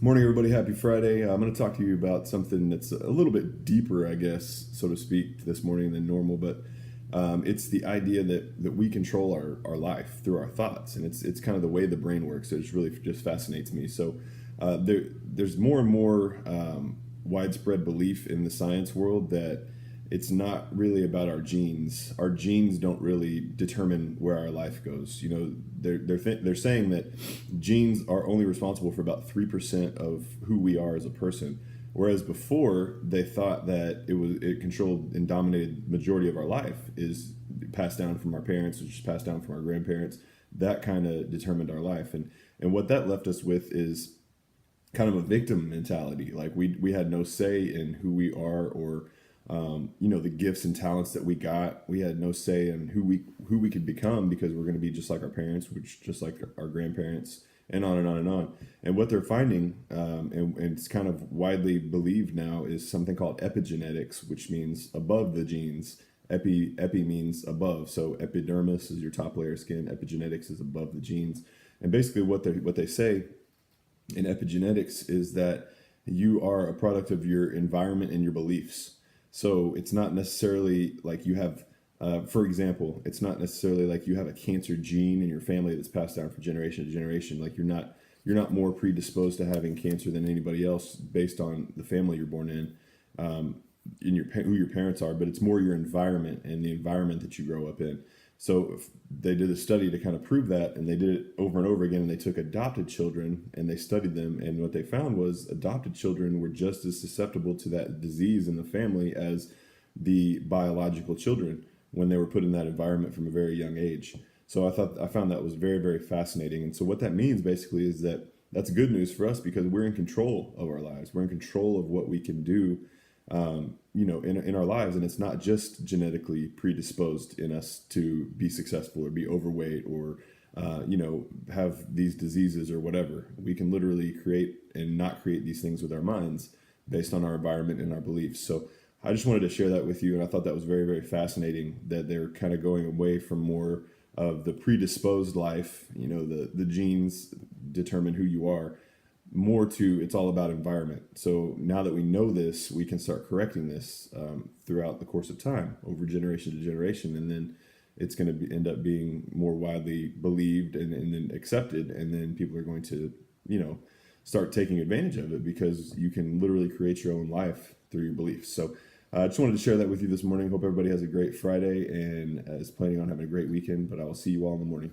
Morning, everybody. Happy Friday. I'm going to talk to you about something that's a little bit deeper, I guess, so to speak, this morning than normal. But it's the idea that we control our life through our thoughts, and it's kind of the way the brain works. It just really just fascinates me. So there's more and more widespread belief in the science world that it's not really about our genes. Our genes don't really determine where our life goes. You know, they're saying that genes are only responsible for about 3% of who we are as a person, whereas before they thought that it controlled and dominated majority of our life is passed down from our parents, which is passed down from our grandparents. That kind of determined our life, and what that left us with is kind of a victim mentality. Like we had no say in who we are or the gifts and talents that we got. We had no say in who we could become because we're going to be just like our parents, which just like our grandparents, and on and on and on. And what they're finding, and it's kind of widely believed now, is something called epigenetics, which means above the genes. Epi means above, so epidermis is your top layer of skin. Epigenetics is above the genes, and basically what they say in epigenetics is that you are a product of your environment and your beliefs. So it's not necessarily like you have, for example, it's not necessarily like you have a cancer gene in your family that's passed down from generation to generation. Like you're not more predisposed to having cancer than anybody else based on the family you're born in who your parents are. But it's more your environment and the environment that you grow up in. So if they did a study to kind of prove that, and they did it over and over again, and they took adopted children and they studied them, and what they found was adopted children were just as susceptible to that disease in the family as the biological children when they were put in that environment from a very young age. So I found that was very, very fascinating. And so what that means basically is that that's good news for us because we're in control of our lives. We're in control of what we can do in our lives, and it's not just genetically predisposed in us to be successful or be overweight or have these diseases or whatever. We can literally create and not create these things with our minds based on our environment and our beliefs. So I just wanted to share that with you, and I thought that was very, very fascinating that they're kind of going away from more of the predisposed life, the genes determine who you are, more to it's all about environment. So now that we know this, we can start correcting this throughout the course of time, over generation to generation, and then it's going to end up being more widely believed and then accepted, and then people are going to start taking advantage of it because you can literally create your own life through your beliefs. So I just wanted to share that with you this morning. Hope everybody has a great Friday and is planning on having a great weekend, but I will see you all in the morning.